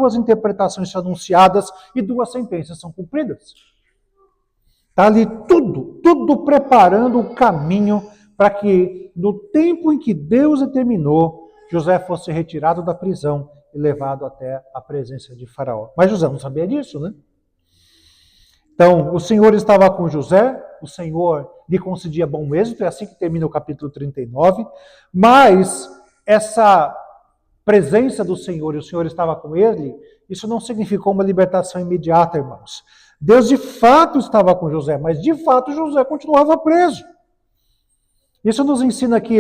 duas interpretações são anunciadas e duas sentenças são cumpridas. Está ali tudo preparando o caminho para que, no tempo em que Deus determinou, José fosse retirado da prisão e levado até a presença de Faraó. Mas José não sabia disso, né? Então, o Senhor estava com José, o Senhor lhe concedia bom êxito, é assim que termina o capítulo 39, mas essa presença do Senhor e o Senhor estava com ele, isso não significou uma libertação imediata, irmãos. Deus de fato estava com José, mas de fato José continuava preso. Isso nos ensina que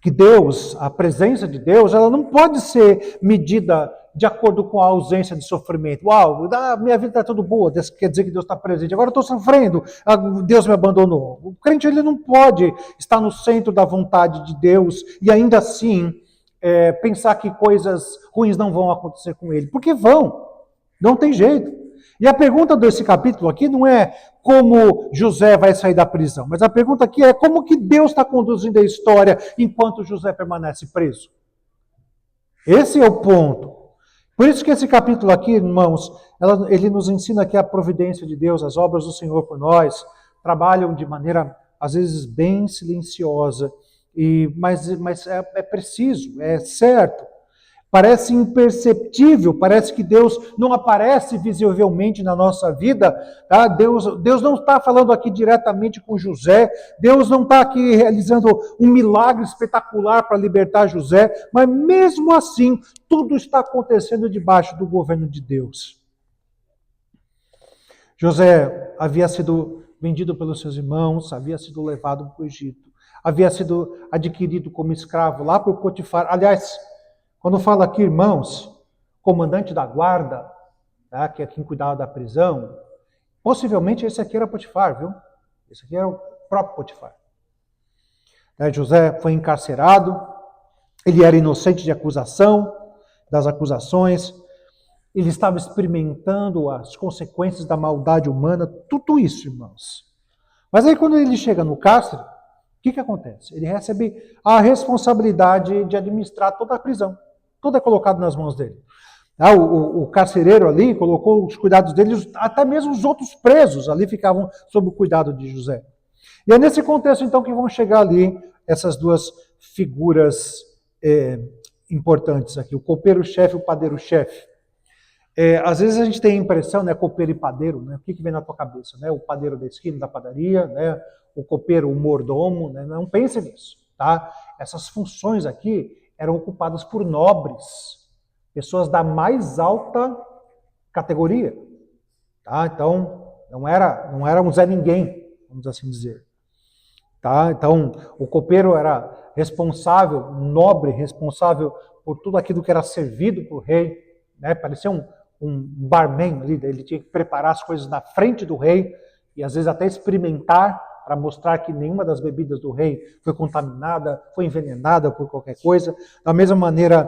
que Deus, a presença de Deus, ela não pode ser medida de acordo com a ausência de sofrimento. Uau, minha vida está tudo boa, quer dizer que Deus está presente. Agora eu estou sofrendo, Deus me abandonou. O crente ele não pode estar no centro da vontade de Deus e ainda assim pensar que coisas ruins não vão acontecer com ele. Porque vão, não tem jeito. E a pergunta desse capítulo aqui não é como José vai sair da prisão, mas a pergunta aqui é como que Deus está conduzindo a história enquanto José permanece preso. Esse é o ponto. Por isso que esse capítulo aqui, irmãos, ele nos ensina que a providência de Deus, as obras do Senhor por nós, trabalham de maneira, às vezes, bem silenciosa, mas é preciso, é certo. Parece imperceptível, parece que Deus não aparece visivelmente na nossa vida. Tá? Deus não está falando aqui diretamente com José, Deus não está aqui realizando um milagre espetacular para libertar José, mas mesmo assim, tudo está acontecendo debaixo do governo de Deus. José havia sido vendido pelos seus irmãos, havia sido levado para o Egito, havia sido adquirido como escravo lá por Potifar. Aliás, quando fala aqui, irmãos, comandante da guarda, tá, que é quem cuidava da prisão, possivelmente esse aqui era Potifar, viu? Esse aqui era o próprio Potifar. José foi encarcerado, ele era inocente de acusação, das acusações, ele estava experimentando as consequências da maldade humana, tudo isso, irmãos. Mas aí quando ele chega no cárcere, o que acontece? Ele recebe a responsabilidade de administrar toda a prisão. Tudo é colocado nas mãos dele. O carcereiro ali colocou os cuidados dele, até mesmo os outros presos ali ficavam sob o cuidado de José. E é nesse contexto, então, que vão chegar ali essas duas figuras importantes aqui, o copeiro-chefe e o padeiro-chefe. Às vezes a gente tem a impressão, né, copeiro e padeiro, né, o que vem na tua cabeça? Né? O padeiro da esquina da padaria, né, o copeiro, o mordomo, né? Não pense nisso. Tá? Essas funções aqui eram ocupadas por nobres, pessoas da mais alta categoria. Tá? Então, não era um Zé Ninguém, vamos assim dizer. Tá? Então, o copeiro era responsável, nobre, responsável por tudo aquilo que era servido para o rei. Né? Parecia um barman ali, ele tinha que preparar as coisas na frente do rei e às vezes até experimentar para mostrar que nenhuma das bebidas do rei foi contaminada, foi envenenada por qualquer coisa. Da mesma maneira,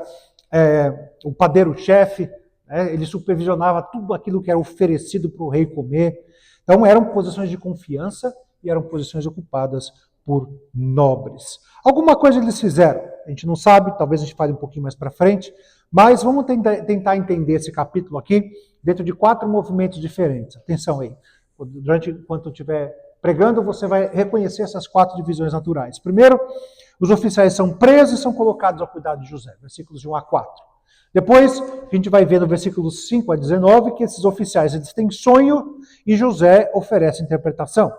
o padeiro-chefe, né, ele supervisionava tudo aquilo que era oferecido para o rei comer. Então eram posições de confiança e eram posições ocupadas por nobres. Alguma coisa eles fizeram, a gente não sabe, talvez a gente fale um pouquinho mais para frente, mas vamos tentar entender esse capítulo aqui dentro de 4 movimentos diferentes. Atenção aí, enquanto eu estiver pregando, você vai reconhecer essas 4 divisões naturais. Primeiro, os oficiais são presos e são colocados ao cuidado de José, versículos de 1 a 4. Depois, a gente vai ver no versículos 5 a 19 que esses oficiais eles têm sonho e José oferece interpretação.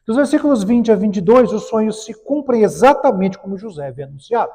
Dos versículos 20 a 22, os sonhos se cumprem exatamente como José havia anunciado.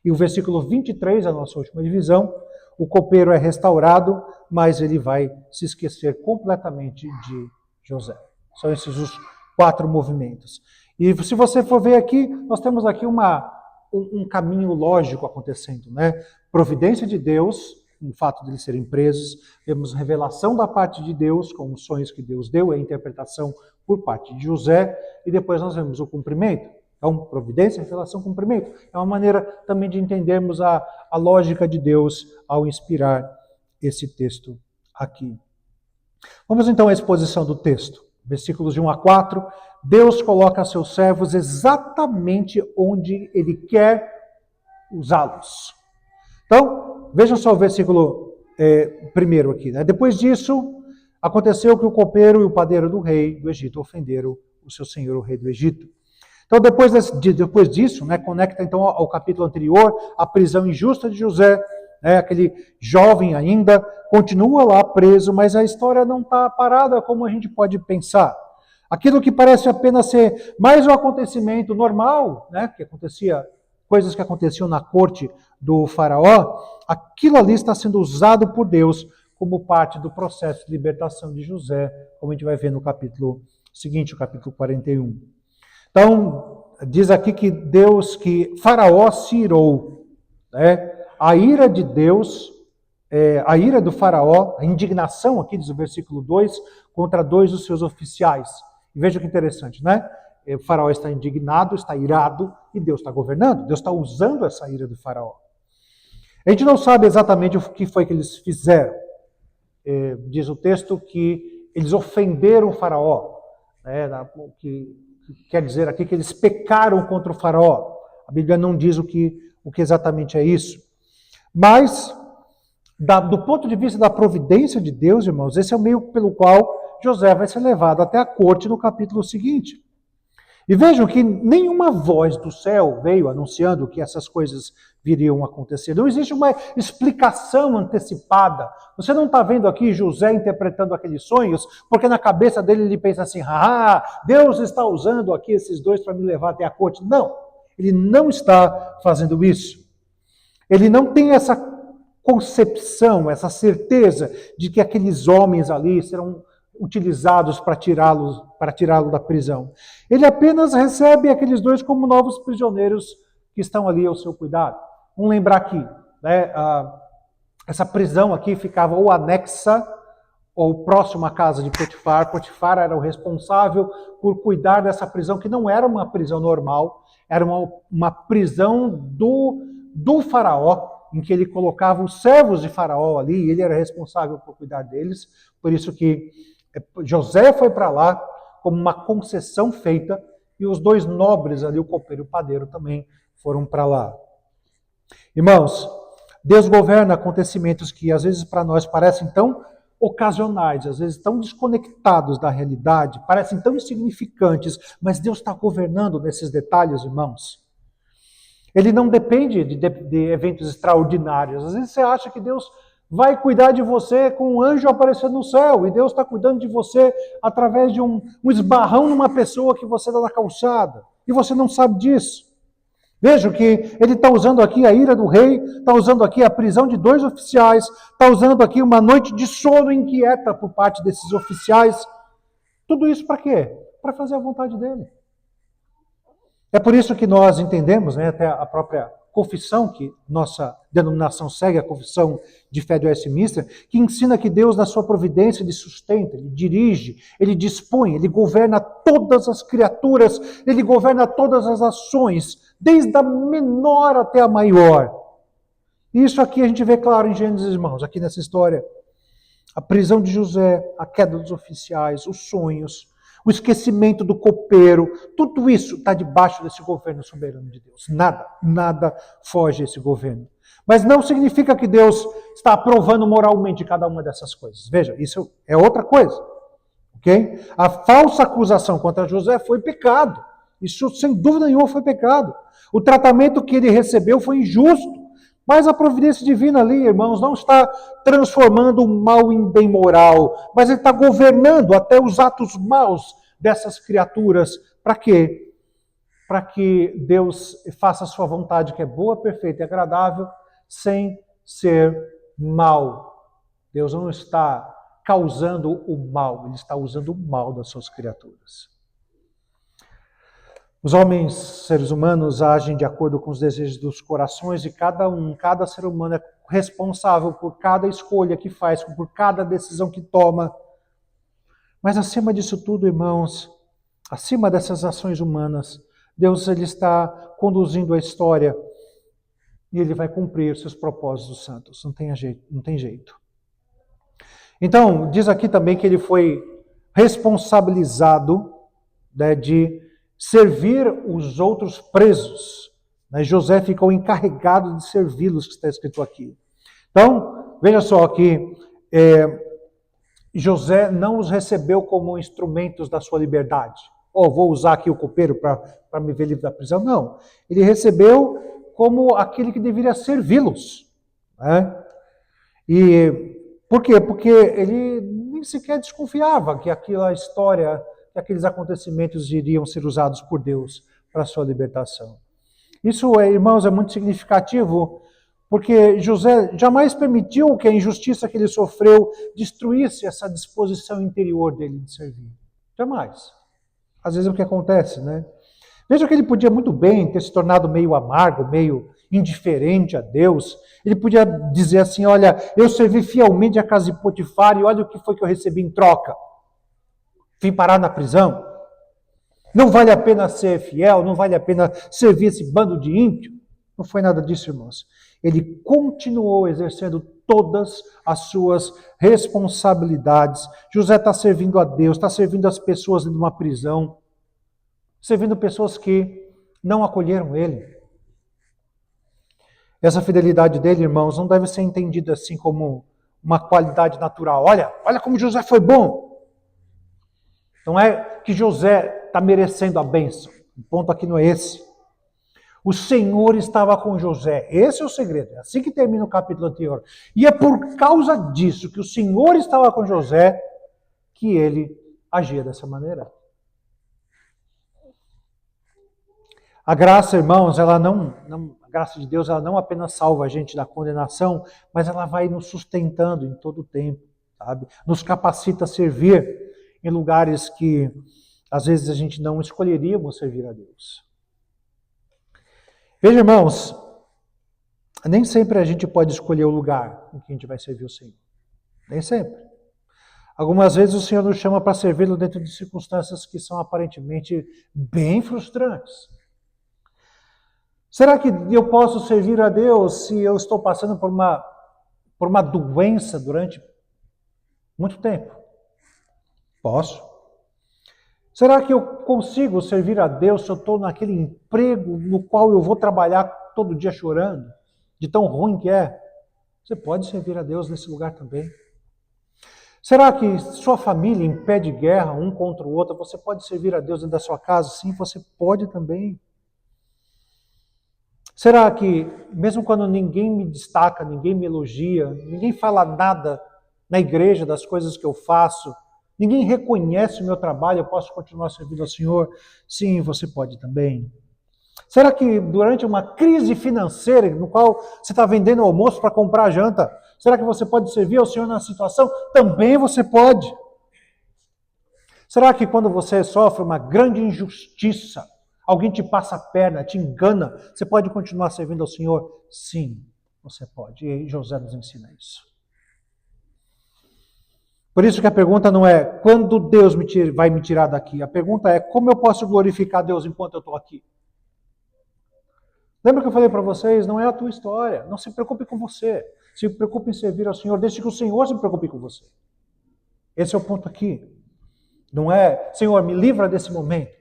E o versículo 23, a nossa última divisão, o copeiro é restaurado, mas ele vai se esquecer completamente de José. São esses os 4 movimentos. E se você for ver aqui, nós temos aqui um caminho lógico acontecendo, né? Providência de Deus, o fato de eles serem presos, temos revelação da parte de Deus, com os sonhos que Deus deu, a interpretação por parte de José, e depois nós vemos o cumprimento. Então, providência, revelação, cumprimento. É uma maneira também de entendermos a lógica de Deus ao inspirar esse texto aqui. Vamos então à exposição do texto. Versículos de 1 a 4. Deus coloca seus servos exatamente onde Ele quer usá-los. Então, vejam só o versículo primeiro aqui. Né? Depois disso, aconteceu que o copeiro e o padeiro do rei do Egito ofenderam o seu senhor, o rei do Egito. Então, depois disso, né, conecta então ao capítulo anterior, a prisão injusta de José, né, aquele jovem ainda, continua lá preso, mas a história não está parada como a gente pode pensar. Aquilo que parece apenas ser mais um acontecimento normal, né, coisas que aconteciam na corte do faraó, aquilo ali está sendo usado por Deus como parte do processo de libertação de José, como a gente vai ver no capítulo seguinte, o capítulo 41. Então, diz aqui que Faraó se irou, né? A ira de Deus, a ira do Faraó, a indignação aqui, diz o versículo 2, contra 2 dos seus oficiais. E veja que interessante, né? O Faraó está indignado, está irado, e Deus está governando, Deus está usando essa ira do Faraó. A gente não sabe exatamente o que foi que eles fizeram. Diz o texto que eles ofenderam o Faraó, né? Que quer dizer aqui que eles pecaram contra o faraó. A Bíblia não diz o que exatamente é isso. Mas, do ponto de vista da providência de Deus, irmãos, esse é o meio pelo qual José vai ser levado até a corte no capítulo seguinte. E vejam que nenhuma voz do céu veio anunciando que essas coisas viriam a acontecer. Não existe uma explicação antecipada. Você não está vendo aqui José interpretando aqueles sonhos, porque na cabeça dele ele pensa assim, Deus está usando aqui esses dois para me levar até a corte. Não, ele não está fazendo isso. Ele não tem essa concepção, essa certeza de que aqueles homens ali serão utilizados para tirá-lo da prisão. Ele apenas recebe aqueles dois como novos prisioneiros que estão ali ao seu cuidado. Vamos lembrar aqui, né, essa prisão aqui ficava ou anexa ou próximo à casa de Potifar. Potifar era o responsável por cuidar dessa prisão, que não era uma prisão normal, era uma prisão do faraó, em que ele colocava os servos de faraó ali, e ele era responsável por cuidar deles. Por isso que José foi para lá como uma concessão feita, e os dois nobres ali, o copeiro e o padeiro, também foram para lá. Irmãos, Deus governa acontecimentos que às vezes para nós parecem tão ocasionais, às vezes tão desconectados da realidade, parecem tão insignificantes, mas Deus está governando nesses detalhes, irmãos. Ele não depende de eventos extraordinários. Às vezes você acha que Deus vai cuidar de você com um anjo aparecendo no céu, e Deus está cuidando de você através de um esbarrão numa pessoa que você dá na calçada, e você não sabe disso. Vejam que ele está usando aqui a ira do rei, está usando aqui a prisão de 2 oficiais, está usando aqui uma noite de sono inquieta por parte desses oficiais. Tudo isso para quê? Para fazer a vontade dele. É por isso que nós entendemos, né, até a própria confissão, que nossa denominação segue, a confissão de fé do Westminster, que ensina que Deus, na sua providência, ele sustenta, ele dirige, ele dispõe, ele governa todas as criaturas, ele governa todas as ações, desde a menor até a maior. Isso aqui a gente vê claro em Gênesis, irmãos, aqui nessa história. A prisão de José, a queda dos oficiais, os sonhos, o esquecimento do copeiro, tudo isso está debaixo desse governo soberano de Deus. Nada foge a esse governo. Mas não significa que Deus está aprovando moralmente cada uma dessas coisas. Veja, isso é outra coisa. Okay? A falsa acusação contra José foi pecado. Isso, sem dúvida nenhuma, foi pecado. O tratamento que ele recebeu foi injusto. Mas a providência divina ali, irmãos, não está transformando o mal em bem moral, mas ele está governando até os atos maus dessas criaturas. Para quê? Para que Deus faça a sua vontade, que é boa, perfeita e agradável, sem ser mal. Deus não está causando o mal, ele está usando o mal das suas criaturas. Os homens, seres humanos, agem de acordo com os desejos dos corações de cada ser humano é responsável por cada escolha que faz, por cada decisão que toma. Mas acima disso tudo, irmãos, acima dessas ações humanas, Deus ele está conduzindo a história e ele vai cumprir seus propósitos santos. Não tem jeito. Então, diz aqui também que ele foi responsabilizado, né, de servir os outros presos. José ficou encarregado de servi-los, que está escrito aqui. Então, veja só que José não os recebeu como instrumentos da sua liberdade. Vou usar aqui o copeiro para me ver livre da prisão. Não. Ele recebeu como aquele que deveria servi-los. Né? E por quê? Porque ele nem sequer desconfiava que aquela história, que aqueles acontecimentos iriam ser usados por Deus para a sua libertação. Isso, irmãos, é muito significativo, porque José jamais permitiu que a injustiça que ele sofreu destruísse essa disposição interior dele de servir. Jamais. Às vezes é o que acontece, né? Veja que ele podia muito bem ter se tornado meio amargo, meio indiferente a Deus. Ele podia dizer assim, olha, eu servi fielmente a casa de Potifar e olha o que foi que eu recebi em troca. Vim parar na prisão. Não vale a pena ser fiel, não vale a pena servir esse bando de ímpio. Não foi nada disso, irmãos. Ele continuou exercendo todas as suas responsabilidades. José está servindo a Deus, está servindo as pessoas de uma prisão, servindo pessoas que não acolheram ele. Essa fidelidade dele, irmãos, não deve ser entendida assim como uma qualidade natural. Olha como José foi bom. Não é que José está merecendo a bênção. O ponto aqui não é esse. O Senhor estava com José. Esse é o segredo. É assim que termina o capítulo anterior. E é por causa disso que o Senhor estava com José que ele agia dessa maneira. A graça, irmãos, a graça de Deus, ela não apenas salva a gente da condenação, mas ela vai nos sustentando em todo o tempo, sabe? Nos capacita a servir em lugares que às vezes a gente não escolheríamos servir a Deus. Veja, irmãos, nem sempre a gente pode escolher o lugar em que a gente vai servir o Senhor. Nem sempre. Algumas vezes o Senhor nos chama para servi-lo dentro de circunstâncias que são aparentemente bem frustrantes. Será que eu posso servir a Deus se eu estou passando por uma doença durante muito tempo? Posso. Será que eu consigo servir a Deus se eu estou naquele emprego no qual eu vou trabalhar todo dia chorando, de tão ruim que é? Você pode servir a Deus nesse lugar também. Será que sua família impede guerra um contra o outro? Você pode servir a Deus dentro da sua casa? Sim, você pode também. Será que, mesmo quando ninguém me destaca, ninguém me elogia, ninguém fala nada na igreja das coisas que eu faço, ninguém reconhece o meu trabalho, eu posso continuar servindo ao Senhor? Sim, você pode também. Será que durante uma crise financeira, no qual você está vendendo almoço para comprar janta, será que você pode servir ao Senhor nessa situação? Também você pode. Será que quando você sofre uma grande injustiça, alguém te passa a perna, te engana, você pode continuar servindo ao Senhor? Sim, você pode. E José nos ensina isso. Por isso que a pergunta não é quando Deus vai me tirar daqui. A pergunta é como eu posso glorificar Deus enquanto eu estou aqui. Lembra que eu falei para vocês? Não é a tua história. Não se preocupe com você. Se preocupe em servir ao Senhor. Deixe que o Senhor se preocupe com você. Esse é o ponto aqui. Não é, Senhor, me livra desse momento.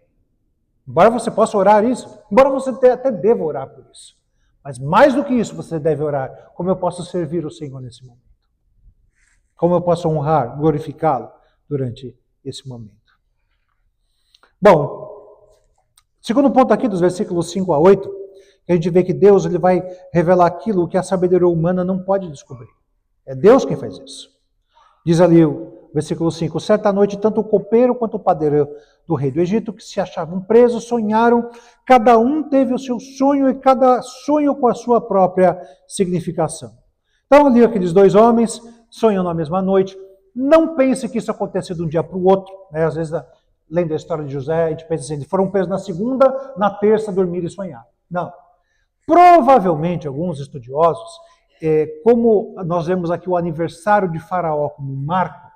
Embora você possa orar isso, embora você até deva orar por isso. Mas mais do que isso, você deve orar. Como eu posso servir o Senhor nesse momento? Como eu posso honrar, glorificá-lo durante esse momento? Bom, segundo ponto aqui dos versículos 5 a 8, a gente vê que Deus ele vai revelar aquilo que a sabedoria humana não pode descobrir. É Deus quem faz isso. Diz ali o versículo 5, certa noite, tanto o copeiro quanto o padeiro do rei do Egito, que se achavam presos, sonharam, cada um teve o seu sonho e cada sonho com a sua própria significação. Então ali aqueles dois homens sonham na mesma noite. Não pense que isso aconteceu de um dia para o outro. Né? Às vezes, lendo a história de José, a gente pensa assim, eles foram presos na segunda, na terça, dormir e sonhar. Não. Provavelmente, alguns estudiosos, como nós vemos aqui o aniversário de Faraó como um marco,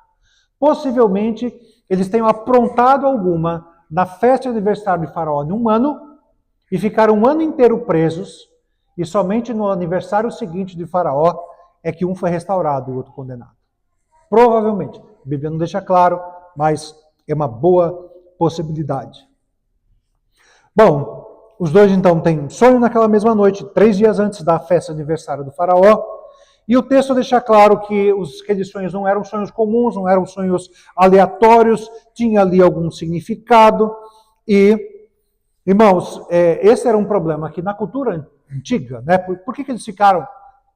possivelmente eles tenham aprontado alguma na festa de aniversário de Faraó em um ano e ficaram um ano inteiro presos e somente no aniversário seguinte de Faraó é que um foi restaurado e o outro condenado. Provavelmente. A Bíblia não deixa claro, mas é uma boa possibilidade. Bom, os dois então têm sonho naquela mesma noite, 3 dias antes da festa de aniversário do Faraó, E o texto deixa claro que aqueles sonhos não eram sonhos comuns, não eram sonhos aleatórios, tinha ali algum significado. E, irmãos, esse era um problema que na cultura antiga, né? Por que eles ficaram?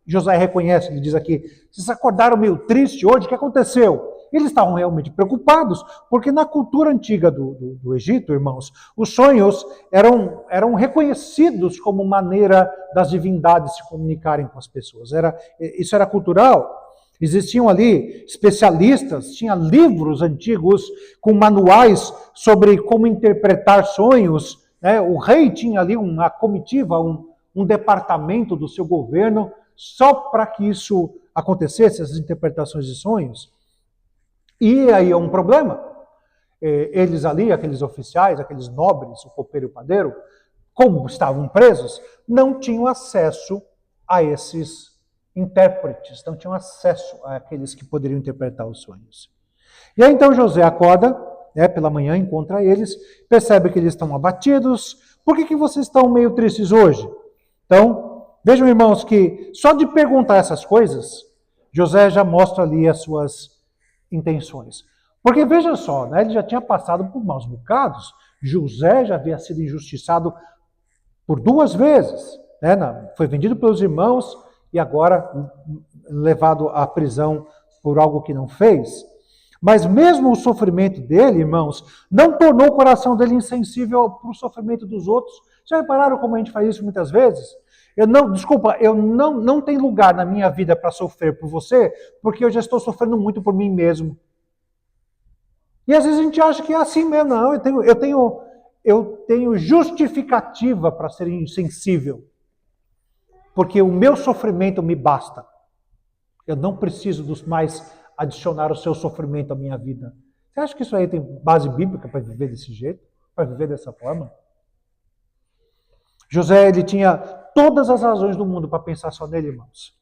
José reconhece, ele diz aqui, vocês acordaram meio triste hoje, o que aconteceu? Eles estavam realmente preocupados, porque na cultura antiga do Egito, irmãos, os sonhos eram reconhecidos como maneira das divindades se comunicarem com as pessoas. Isso era cultural. Existiam ali especialistas, tinha livros antigos com manuais sobre como interpretar sonhos, né? O rei tinha ali uma comitiva, um departamento do seu governo, só para que isso acontecesse, essas interpretações de sonhos. E aí é um problema. Eles ali, aqueles oficiais, aqueles nobres, o copeiro e o padeiro, como estavam presos, não tinham acesso a esses intérpretes, não tinham acesso àqueles que poderiam interpretar os sonhos. E aí então José acorda, pela manhã, encontra eles, percebe que eles estão abatidos. Por que vocês estão meio tristes hoje? Então, vejam, irmãos, que só de perguntar essas coisas, José já mostra ali as suas intenções. Porque veja só, né, ele já tinha passado por maus bocados. José já havia sido injustiçado por 2 vezes. Né, foi vendido pelos irmãos e agora levado à prisão por algo que não fez. Mas mesmo o sofrimento dele, irmãos, não tornou o coração dele insensível para o sofrimento dos outros. Já repararam como a gente faz isso muitas vezes? Eu não tenho lugar na minha vida para sofrer por você, porque eu já estou sofrendo muito por mim mesmo. E às vezes a gente acha que é assim mesmo. Não, eu tenho justificativa para ser insensível. Porque o meu sofrimento me basta. Eu não preciso mais adicionar o seu sofrimento à minha vida. Você acha que isso aí tem base bíblica para viver desse jeito? Para viver dessa forma? José, ele tinha todas as razões do mundo para pensar só nele, irmãos.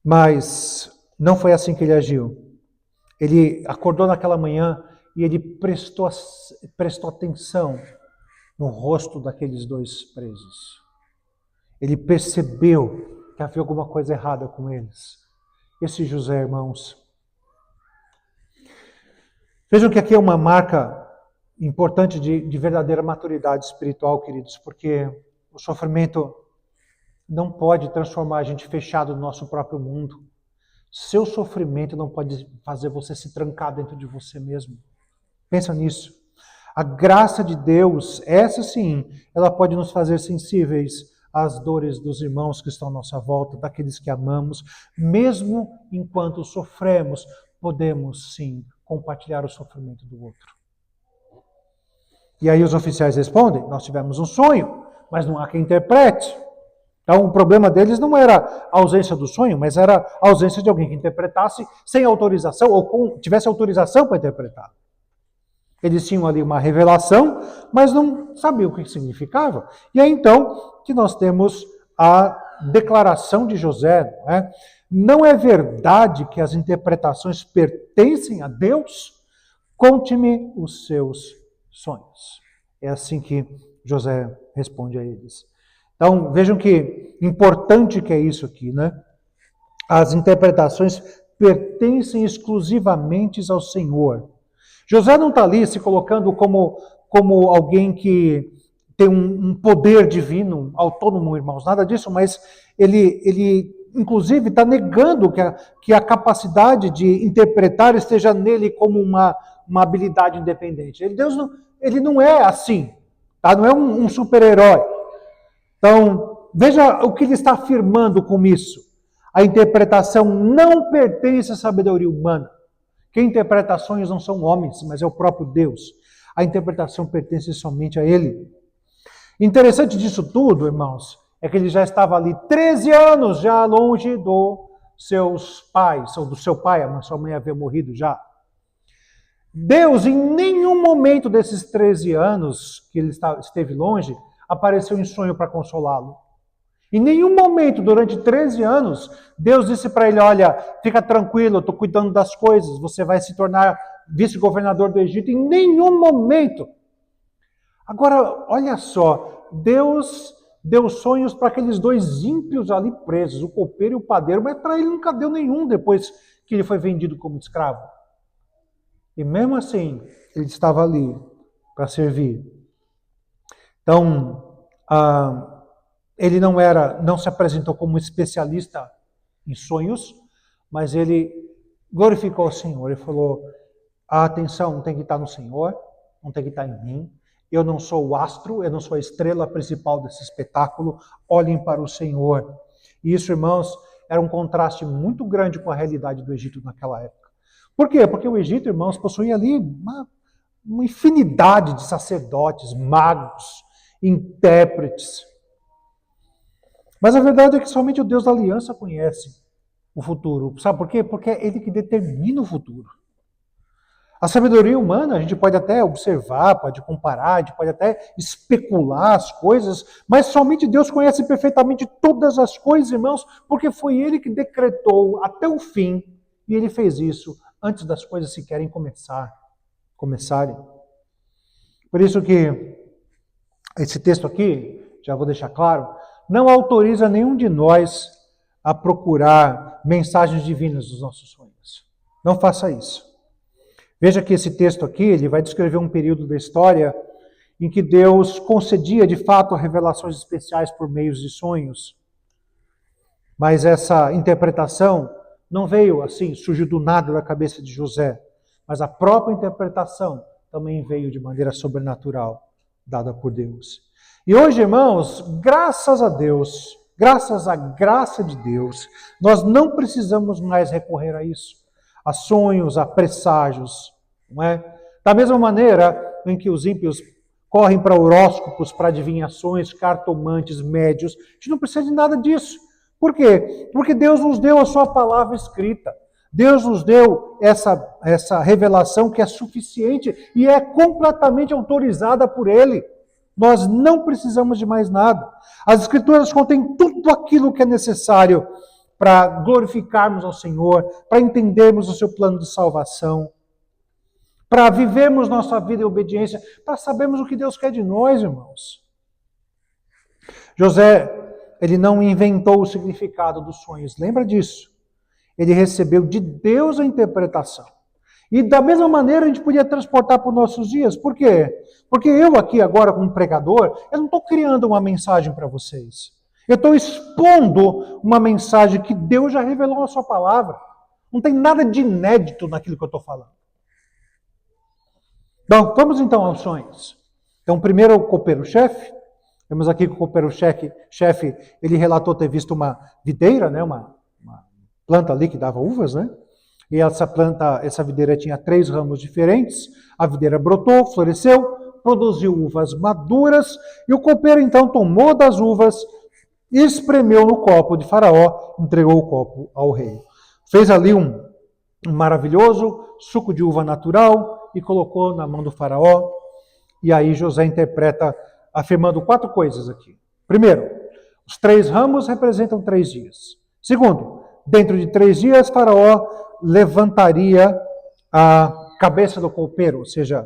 Mas não foi assim que ele agiu. Ele acordou naquela manhã e ele prestou atenção no rosto daqueles 2 presos. Ele percebeu que havia alguma coisa errada com eles. Esse José, irmãos. Vejam que aqui é uma marca importante de verdadeira maturidade espiritual, queridos, porque o sofrimento não pode transformar a gente fechado no nosso próprio mundo. Seu sofrimento não pode fazer você se trancar dentro de você mesmo. Pensa nisso. A graça de Deus, essa sim, ela pode nos fazer sensíveis às dores dos irmãos que estão à nossa volta, daqueles que amamos. Mesmo enquanto sofremos, podemos sim compartilhar o sofrimento do outro. E aí os oficiais respondem, nós tivemos um sonho, mas não há quem interprete. Então o problema deles não era a ausência do sonho, mas era a ausência de alguém que interpretasse sem autorização, ou tivesse autorização para interpretar. Eles tinham ali uma revelação, mas não sabiam o que significava. E aí então que nós temos a declaração de José. Não é verdade que as interpretações pertencem a Deus? Conte-me os seus sonhos. É assim que José responde a eles. Então, vejam que importante que é isso aqui, né? As interpretações pertencem exclusivamente ao Senhor. José não está ali se colocando como alguém que tem um poder divino, autônomo, irmãos, nada disso, mas ele inclusive está negando que a capacidade de interpretar esteja nele como uma habilidade independente. Ele não é assim, tá? Não é um super-herói. Então, veja o que ele está afirmando com isso. A interpretação não pertence à sabedoria humana. Quem interpreta sonhos não são homens, mas é o próprio Deus. A interpretação pertence somente a Ele. Interessante disso tudo, irmãos, é que ele já estava ali 13 anos já longe dos seus pais, ou do seu pai, a sua mãe havia morrido já. Deus, em nenhum momento desses 13 anos que ele esteve longe, apareceu em sonho para consolá-lo. Em nenhum momento, durante 13 anos, Deus disse para ele, olha, fica tranquilo, eu estou cuidando das coisas, você vai se tornar vice-governador do Egito. Em nenhum momento. Agora, olha só, Deus deu sonhos para aqueles dois ímpios ali presos, o copeiro e o padeiro, mas para ele nunca deu nenhum depois que ele foi vendido como escravo. E mesmo assim, ele estava ali para servir. Então, ele não se apresentou como especialista em sonhos, mas ele glorificou o Senhor. Ele falou, a atenção tem que estar no Senhor, não tem que estar em mim. Eu não sou o astro, eu não sou a estrela principal desse espetáculo. Olhem para o Senhor. E isso, irmãos, era um contraste muito grande com a realidade do Egito naquela época. Por quê? Porque o Egito, irmãos, possuía ali uma infinidade de sacerdotes, magos, intérpretes. Mas a verdade é que somente o Deus da aliança conhece o futuro. Sabe por quê? Porque é Ele que determina o futuro. A sabedoria humana, a gente pode até observar, pode comparar, a gente pode até especular as coisas, mas somente Deus conhece perfeitamente todas as coisas, irmãos, porque foi Ele que decretou até o fim, e Ele fez isso antes das coisas sequer começarem. Por isso que esse texto aqui, já vou deixar claro, não autoriza nenhum de nós a procurar mensagens divinas dos nossos sonhos. Não faça isso. Veja que esse texto aqui, ele vai descrever um período da história em que Deus concedia de fato revelações especiais por meio de sonhos. Mas essa interpretação não veio assim, surgiu do nada da cabeça de José, mas a própria interpretação também veio de maneira sobrenatural, dada por Deus. E hoje, irmãos, graças a Deus, graças à graça de Deus, nós não precisamos mais recorrer a isso, a sonhos, a presságios, não é? Da mesma maneira em que os ímpios correm para horóscopos, para adivinhações, cartomantes, médios, a gente não precisa de nada disso. Por quê? Porque Deus nos deu a sua palavra escrita. Deus nos deu essa revelação que é suficiente e é completamente autorizada por Ele. Nós não precisamos de mais nada. As Escrituras contêm tudo aquilo que é necessário para glorificarmos ao Senhor, para entendermos o seu plano de salvação, para vivermos nossa vida em obediência, para sabermos o que Deus quer de nós, irmãos. José, ele não inventou o significado dos sonhos, lembra disso? Ele recebeu de Deus a interpretação. E da mesma maneira a gente podia transportar para os nossos dias. Por quê? Porque eu aqui agora como pregador, eu não estou criando uma mensagem para vocês. Eu estou expondo uma mensagem que Deus já revelou na sua palavra. Não tem nada de inédito naquilo que eu estou falando. Bom, vamos então aos sonhos. Então, primeiro o copeiro-chefe. Vemos aqui que o copeiro-chefe, ele relatou ter visto uma videira, né, uma planta ali que dava uvas, né? E essa videira tinha 3 ramos diferentes. A videira brotou, floresceu, produziu uvas maduras. E o copeiro então tomou das uvas, espremeu no copo de Faraó, entregou o copo ao rei. Fez ali um maravilhoso suco de uva natural e colocou na mão do Faraó. E aí José interpreta afirmando 4 coisas aqui. Primeiro, os 3 ramos representam 3 dias. Segundo, dentro de 3 dias, Faraó levantaria a cabeça do copeiro, ou seja,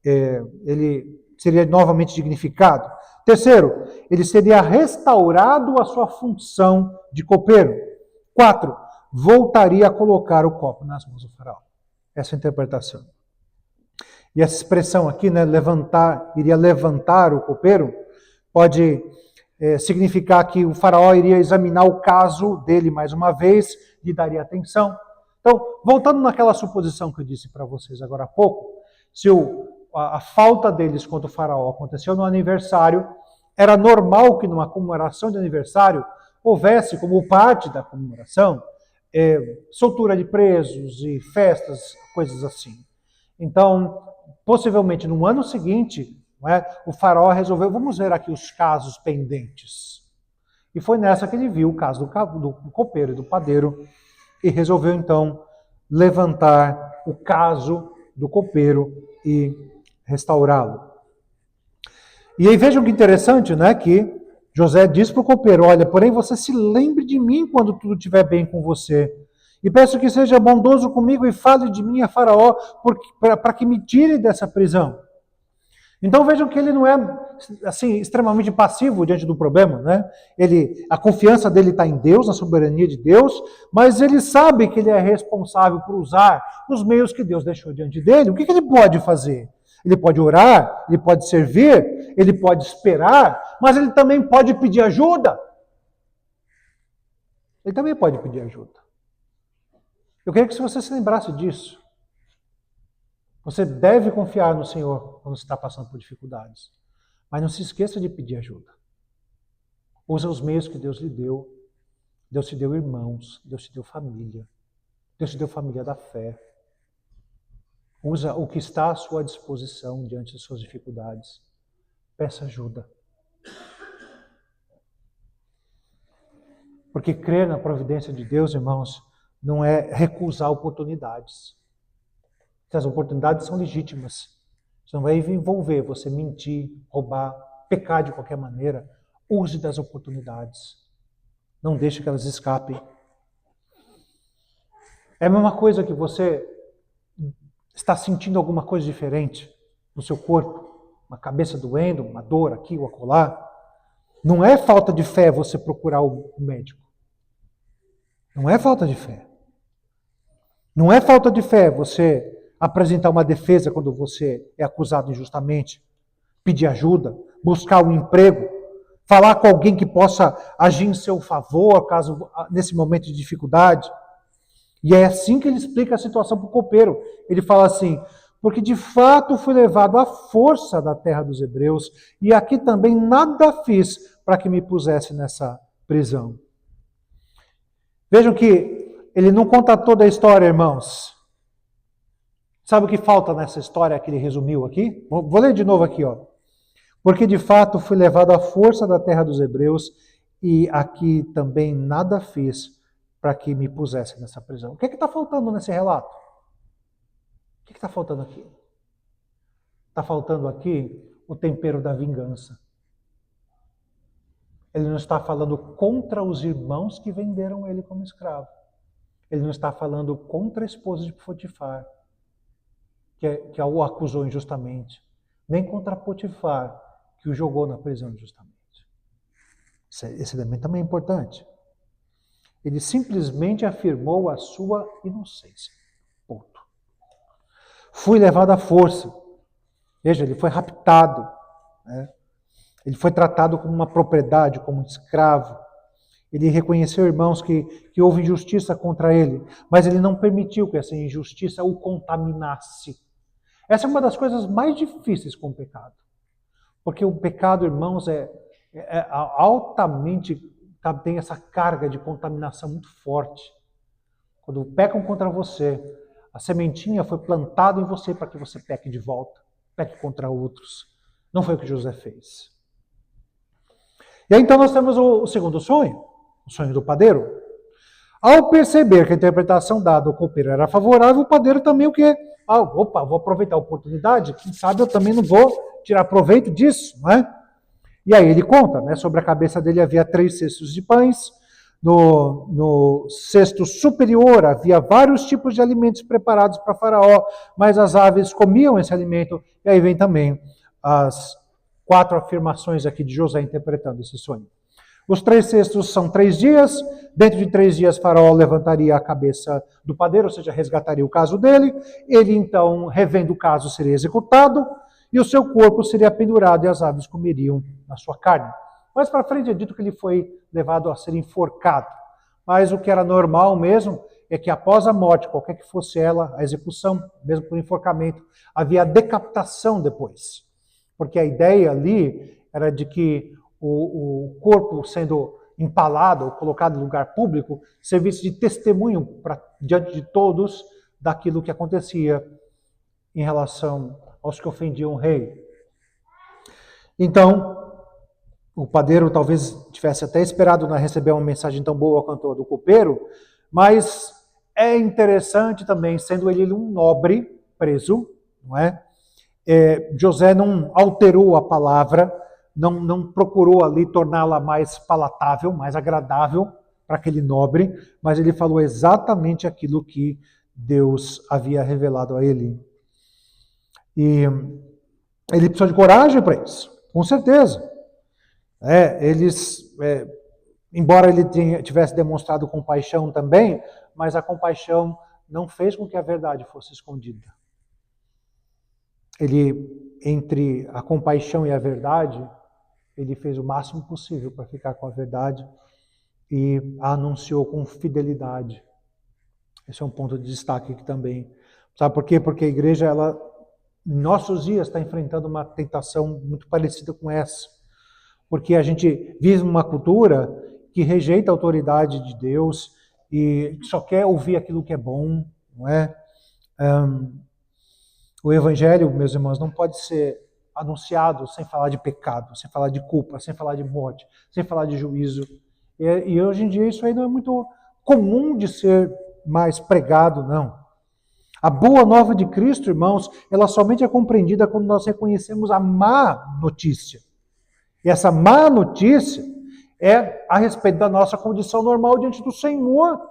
ele seria novamente dignificado. Terceiro, ele seria restaurado à sua função de copeiro. 4, voltaria a colocar o copo nas mãos do faraó. Essa é a interpretação. E essa expressão aqui, né, iria levantar o copeiro, pode significar que o faraó iria examinar o caso dele mais uma vez, lhe daria atenção. Então, voltando naquela suposição que eu disse para vocês agora há pouco, se a falta deles contra o faraó aconteceu no aniversário, era normal que numa comemoração de aniversário houvesse como parte da comemoração soltura de presos e festas, coisas assim. Então, possivelmente no ano seguinte, o faraó resolveu, vamos ver aqui os casos pendentes. E foi nessa que ele viu o caso do copeiro e do padeiro e resolveu então levantar o caso do copeiro e restaurá-lo. E aí vejam que interessante, né, que José diz para o copeiro, olha, porém você se lembre de mim quando tudo estiver bem com você. E peço que seja bondoso comigo e fale de mim a Faraó para que me tire dessa prisão. Então vejam que ele não é assim, extremamente passivo diante do problema, né? A confiança dele está em Deus, na soberania de Deus, mas ele sabe que ele é responsável por usar os meios que Deus deixou diante dele. O que ele pode fazer? Ele pode orar, ele pode servir, ele pode esperar, mas ele também pode pedir ajuda. Ele também pode pedir ajuda. Eu queria que você se lembrasse disso. Você deve confiar no Senhor quando você está passando por dificuldades. Mas não se esqueça de pedir ajuda. Usa os meios que Deus lhe deu. Deus te deu irmãos, Deus te deu família. Deus te deu família da fé. Usa o que está à sua disposição diante das suas dificuldades. Peça ajuda. Porque crer na providência de Deus, irmãos, não é recusar oportunidades. As oportunidades são legítimas. Isso não vai envolver você mentir, roubar, pecar de qualquer maneira. Use das oportunidades. Não deixe que elas escapem. É a mesma coisa que você está sentindo alguma coisa diferente no seu corpo. Uma cabeça doendo, uma dor aqui ou acolá. Não é falta de fé você procurar o médico. Não é falta de fé. Não é falta de fé você apresentar uma defesa quando você é acusado injustamente, pedir ajuda, buscar um emprego, falar com alguém que possa agir em seu favor caso nesse momento de dificuldade. E é assim que ele explica a situação para o copeiro. Ele fala assim, porque de fato fui levado à força da terra dos hebreus e aqui também nada fiz para que me pusesse nessa prisão. Vejam que ele não conta toda a história, irmãos. Sabe o que falta nessa história que ele resumiu aqui? Vou ler de novo aqui, ó. Porque de fato fui levado à força da terra dos hebreus e aqui também nada fiz para que me pusesse nessa prisão. O que está faltando nesse relato? O que está faltando aqui? Está faltando aqui o tempero da vingança. Ele não está falando contra os irmãos que venderam ele como escravo. Ele não está falando contra a esposa de Potifar, que o acusou injustamente, nem contra Potifar, que o jogou na prisão injustamente. Esse elemento também é importante. Ele simplesmente afirmou a sua inocência. Ponto. Fui levado à força. Veja, ele foi raptado. Né? Ele foi tratado como uma propriedade, como um escravo. Ele reconheceu, irmãos, que houve injustiça contra ele, mas ele não permitiu que essa injustiça o contaminasse. Essa é uma das coisas mais difíceis com o pecado. Porque o pecado, irmãos, é altamente, tem essa carga de contaminação muito forte. Quando pecam contra você, a sementinha foi plantada em você para que você peque de volta, peque contra outros. Não foi o que José fez. E aí então nós temos o segundo sonho, o sonho do padeiro. Ao perceber que a interpretação dada ao copeiro era favorável, o padeiro também o quê? Vou aproveitar a oportunidade, quem sabe eu também não vou tirar proveito disso, não é? E aí ele conta, né, sobre a cabeça dele havia 3 cestos de pães, no cesto superior havia vários tipos de alimentos preparados para Faraó, mas as aves comiam esse alimento, e aí vem também as 4 afirmações aqui de José interpretando esse sonho. Os 3 cestos são 3 dias, dentro de 3 dias Faraó levantaria a cabeça do padeiro, ou seja, resgataria o caso dele, ele então, revendo o caso, seria executado, e o seu corpo seria pendurado e as aves comeriam a sua carne. Mais para frente é dito que ele foi levado a ser enforcado, mas o que era normal mesmo é que após a morte, qualquer que fosse ela, a execução, mesmo por enforcamento, havia a decapitação depois, porque a ideia ali era de que o corpo sendo empalado ou colocado em lugar público servisse de testemunho diante de todos daquilo que acontecia em relação aos que ofendiam o rei. Então, o padeiro talvez tivesse até esperado não receber uma mensagem tão boa quanto a do copeiro, mas é interessante também, sendo ele um nobre preso, não é? José não alterou a palavra, não procurou ali torná-la mais palatável, mais agradável para aquele nobre, mas ele falou exatamente aquilo que Deus havia revelado a ele. E ele precisou de coragem para isso. Com certeza. Embora ele tivesse demonstrado compaixão também, mas a compaixão não fez com que a verdade fosse escondida. Ele, entre a compaixão e a verdade, ele fez o máximo possível para ficar com a verdade e a anunciou com fidelidade. Esse é um ponto de destaque aqui também. Sabe por quê? Porque a igreja, ela, em nossos dias, está enfrentando uma tentação muito parecida com essa. Porque a gente vive uma cultura que rejeita a autoridade de Deus e só quer ouvir aquilo que é bom, não é? O evangelho, meus irmãos, não pode ser anunciado sem falar de pecado, sem falar de culpa, sem falar de morte, sem falar de juízo. E hoje em dia isso aí não é muito comum de ser mais pregado, não. A boa nova de Cristo, irmãos, ela somente é compreendida quando nós reconhecemos a má notícia. E essa má notícia é a respeito da nossa condição normal diante do Senhor.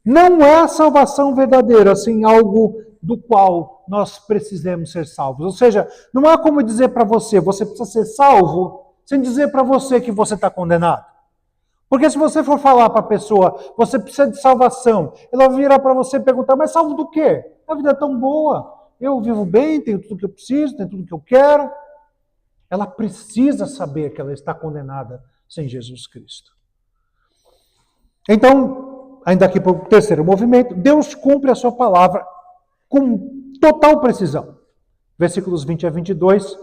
Não há salvação verdadeira sem algo do qual nós precisamos ser salvos. Ou seja, não há como dizer para você, você precisa ser salvo, sem dizer para você que você está condenado. Porque se você for falar para a pessoa, você precisa de salvação, ela vai virar para você e perguntar, mas salvo do quê? A vida é tão boa, eu vivo bem, tenho tudo que eu preciso, tenho tudo que eu quero. Ela precisa saber que ela está condenada sem Jesus Cristo. Então, ainda aqui para o terceiro movimento, Deus cumpre a sua palavra com total precisão. Versículos 20 a 22.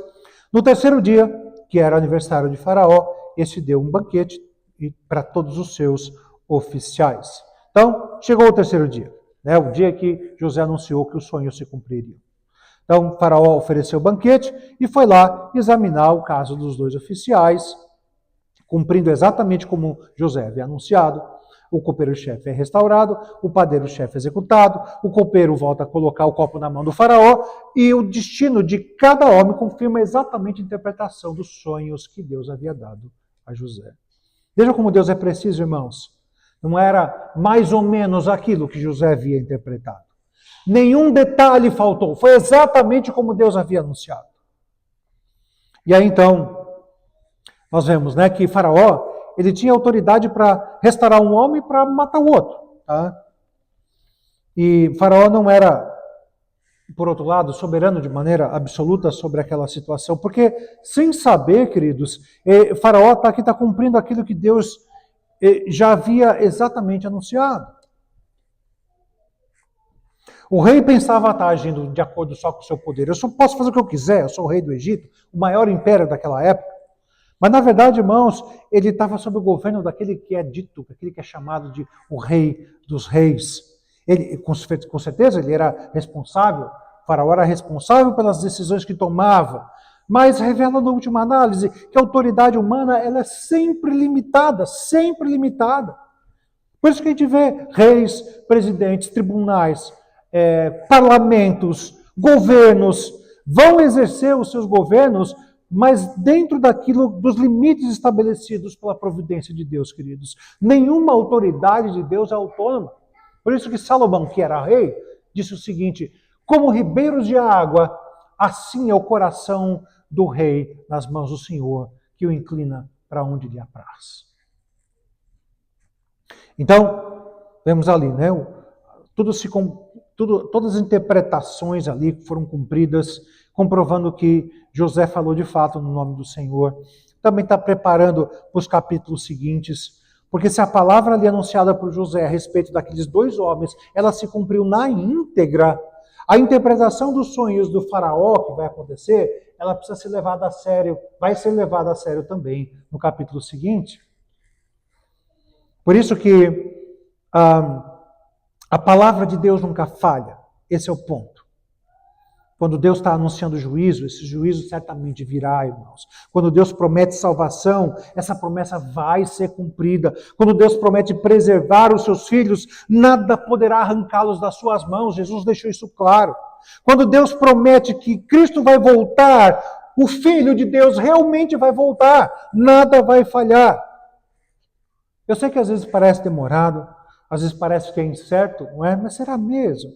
No terceiro dia, que era aniversário de Faraó, este deu um banquete para todos os seus oficiais. Então, chegou o terceiro dia, né, o dia que José anunciou que os sonhos se cumpririam. Então, Faraó ofereceu o banquete e foi lá examinar o caso dos dois oficiais, cumprindo exatamente como José havia anunciado. O copeiro-chefe é restaurado, o padeiro-chefe é executado, o copeiro volta a colocar o copo na mão do faraó e o destino de cada homem confirma exatamente a interpretação dos sonhos que Deus havia dado a José. Veja como Deus é preciso, irmãos. Não era mais ou menos aquilo que José havia interpretado. Nenhum detalhe faltou. Foi exatamente como Deus havia anunciado. E aí então, nós vemos, né, que Faraó, ele tinha autoridade para restaurar um homem e para matar o outro. Tá? E Faraó não era, por outro lado, soberano de maneira absoluta sobre aquela situação. Porque, sem saber, queridos, Faraó está cumprindo aquilo que Deus já havia exatamente anunciado. O rei pensava estar agindo de acordo só com o seu poder. Eu só posso fazer o que eu quiser, eu sou o rei do Egito, o maior império daquela época. Mas, na verdade, irmãos, ele estava sob o governo daquele que é dito, aquele que é chamado de o rei dos reis. Ele, com certeza, ele era responsável, o faraó era responsável pelas decisões que tomava, mas revela, na última análise, que a autoridade humana ela é sempre limitada, sempre limitada. Por isso que a gente vê reis, presidentes, tribunais, parlamentos, governos, vão exercer os seus governos, mas dentro daquilo, dos limites estabelecidos pela providência de Deus, queridos. Nenhuma autoridade de Deus é autônoma. Por isso que Salomão, que era rei, disse o seguinte, como ribeiros de água, assim é o coração do rei nas mãos do Senhor, que o inclina para onde lhe apraz. Então, vemos ali, né? Todas as interpretações ali foram cumpridas, comprovando que José falou de fato no nome do Senhor. Também está preparando para os capítulos seguintes, porque se a palavra ali anunciada por José a respeito daqueles dois homens, ela se cumpriu na íntegra, a interpretação dos sonhos do faraó que vai acontecer, ela precisa ser levada a sério, vai ser levada a sério também no capítulo seguinte. Por isso que a palavra de Deus nunca falha. Esse é o ponto. Quando Deus está anunciando juízo, esse juízo certamente virá, irmãos. Quando Deus promete salvação, essa promessa vai ser cumprida. Quando Deus promete preservar os seus filhos, nada poderá arrancá-los das suas mãos. Jesus deixou isso claro. Quando Deus promete que Cristo vai voltar, o Filho de Deus realmente vai voltar. Nada vai falhar. Eu sei que às vezes parece demorado, às vezes parece que é incerto, não é? Mas será mesmo?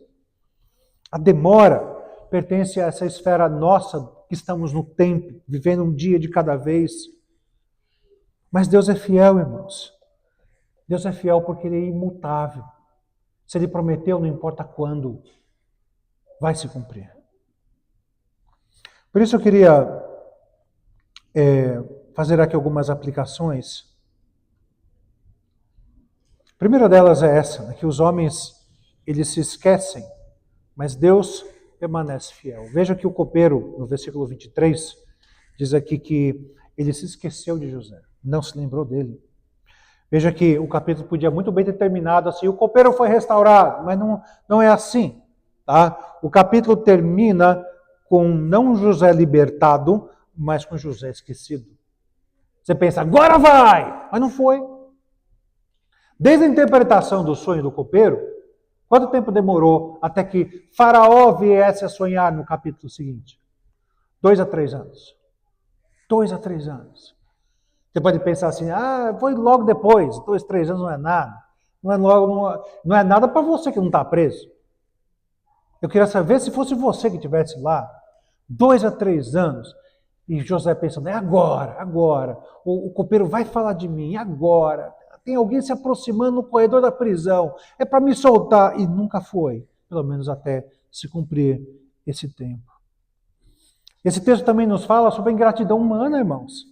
A demora pertence a essa esfera nossa que estamos no tempo, vivendo um dia de cada vez. Mas Deus é fiel, irmãos. Deus é fiel porque Ele é imutável. Se Ele prometeu, não importa quando, vai se cumprir. Por isso eu queria fazer aqui algumas aplicações. A primeira delas é essa, né, que os homens, eles se esquecem, mas Deus permanece fiel. Veja que o copeiro, no versículo 23, diz aqui que ele se esqueceu de José, não se lembrou dele. Veja que o capítulo podia muito bem ter terminado assim, o copeiro foi restaurado, mas não é assim. Tá? O capítulo termina com não José libertado, mas com José esquecido. Você pensa, agora vai! Mas não foi. Desde a interpretação do sonho do copeiro, quanto tempo demorou até que Faraó viesse a sonhar no capítulo seguinte? 2 a 3 anos. 2 a 3 anos. Você pode pensar assim, foi logo depois, 2, 3 anos não é nada. Não é nada para você que não está preso. Eu queria saber se fosse você que estivesse lá, 2 a 3 anos, e José pensando, é agora. O copeiro vai falar de mim, agora. Tem alguém se aproximando no corredor da prisão, é para me soltar. E nunca foi, pelo menos até se cumprir esse tempo. Esse texto também nos fala sobre a ingratidão humana, irmãos.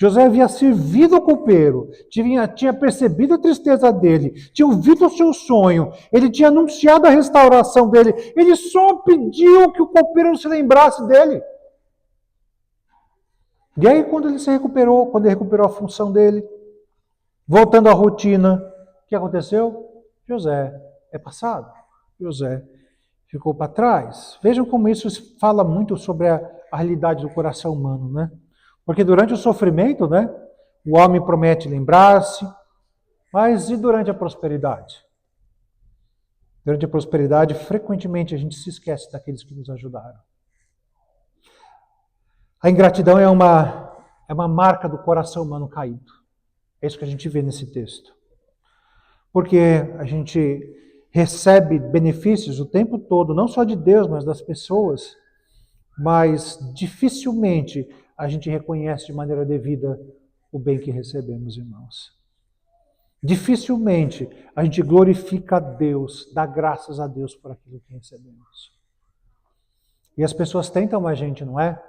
José havia servido o copeiro, tinha percebido a tristeza dele, tinha ouvido o seu sonho, ele tinha anunciado a restauração dele, ele só pediu que o copeiro não se lembrasse dele. E aí, quando ele recuperou a função dele, voltando à rotina, o que aconteceu? José é passado, José ficou para trás. Vejam como isso fala muito sobre a realidade do coração humano, né? Porque durante o sofrimento, né, o homem promete lembrar-se, mas e durante a prosperidade? Durante a prosperidade, frequentemente a gente se esquece daqueles que nos ajudaram. A ingratidão é uma marca do coração humano caído. É isso que a gente vê nesse texto. Porque a gente recebe benefícios o tempo todo, não só de Deus, mas das pessoas, mas dificilmente a gente reconhece de maneira devida o bem que recebemos, irmãos. Dificilmente a gente glorifica a Deus, dá graças a Deus por aquilo que recebemos. E as pessoas tentam a gente, não é?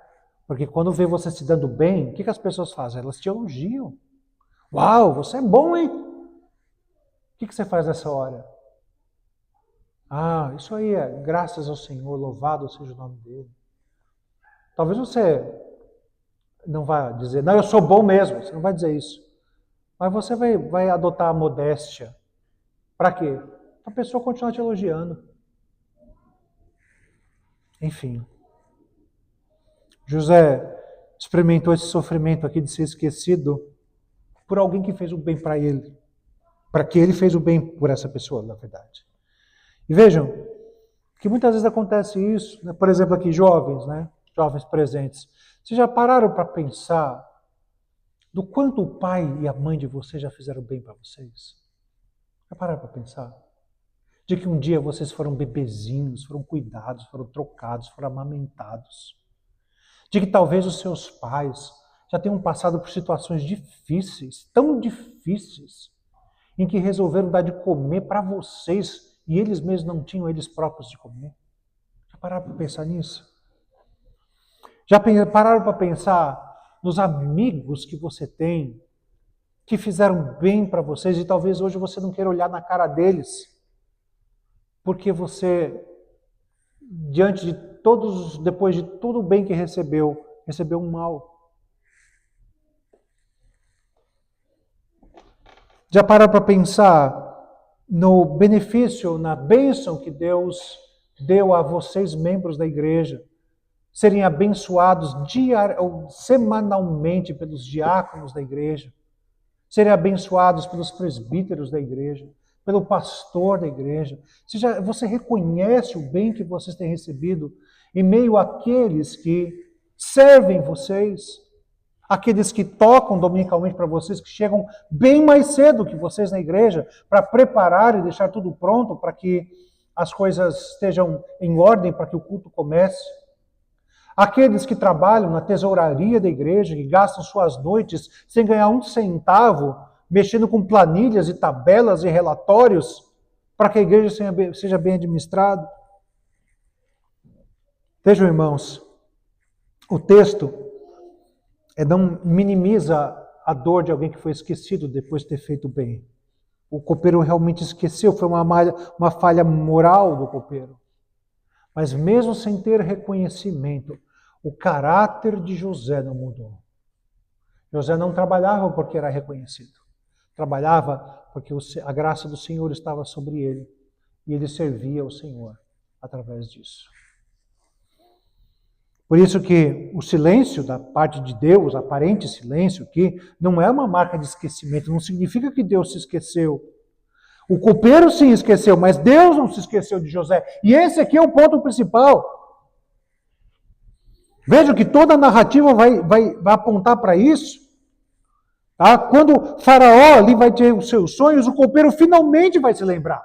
Porque quando vê você se dando bem, o que as pessoas fazem? Elas te elogiam. Uau, você é bom, hein? O que você faz nessa hora? Isso aí é graças ao Senhor, louvado seja o nome dele. Talvez você não vai dizer, não, eu sou bom mesmo, você não vai dizer isso. Mas você vai adotar a modéstia. Para quê? Para a pessoa continuar te elogiando. Enfim. José experimentou esse sofrimento aqui de ser esquecido por alguém que fez o bem para ele. Para que ele fez o bem por essa pessoa, na verdade. E vejam que muitas vezes acontece isso, né? Por exemplo, aqui jovens, né? Jovens presentes. Vocês já pararam para pensar do quanto o pai e a mãe de vocês já fizeram bem para vocês? Já pararam para pensar? De que um dia vocês foram bebezinhos, foram cuidados, foram trocados, foram amamentados. De que talvez os seus pais já tenham passado por situações difíceis, tão difíceis, em que resolveram dar de comer para vocês e eles mesmos não tinham eles próprios de comer. Já pararam para pensar nisso? Já pararam para pensar nos amigos que você tem, que fizeram bem para vocês e talvez hoje você não queira olhar na cara deles, porque você, depois de todo o bem que recebeu um mal. Já pararam para pensar no benefício, na bênção que Deus deu a vocês, membros da igreja, serem abençoados semanalmente pelos diáconos da igreja, serem abençoados pelos presbíteros da igreja, pelo pastor da igreja. Você reconhece o bem que vocês têm recebido em meio àqueles que servem vocês, aqueles que tocam dominicalmente para vocês, que chegam bem mais cedo que vocês na igreja, para preparar e deixar tudo pronto para que as coisas estejam em ordem, para que o culto comece. Aqueles que trabalham na tesouraria da igreja, que gastam suas noites sem ganhar um centavo, mexendo com planilhas e tabelas e relatórios, para que a igreja seja bem administrada. Vejam, irmãos, o texto não minimiza a dor de alguém que foi esquecido depois de ter feito bem. O copeiro realmente esqueceu, foi uma falha moral do copeiro. Mas mesmo sem ter reconhecimento, o caráter de José não mudou. José não trabalhava porque era reconhecido. Trabalhava porque a graça do Senhor estava sobre ele. E ele servia ao Senhor através disso. Por isso que o silêncio da parte de Deus, aparente silêncio, que não é uma marca de esquecimento, não significa que Deus se esqueceu. O copeiro sim esqueceu, mas Deus não se esqueceu de José. E esse aqui é o ponto principal. Veja que toda a narrativa vai apontar para isso. Tá? Quando Faraó ali vai ter os seus sonhos, o copeiro finalmente vai se lembrar.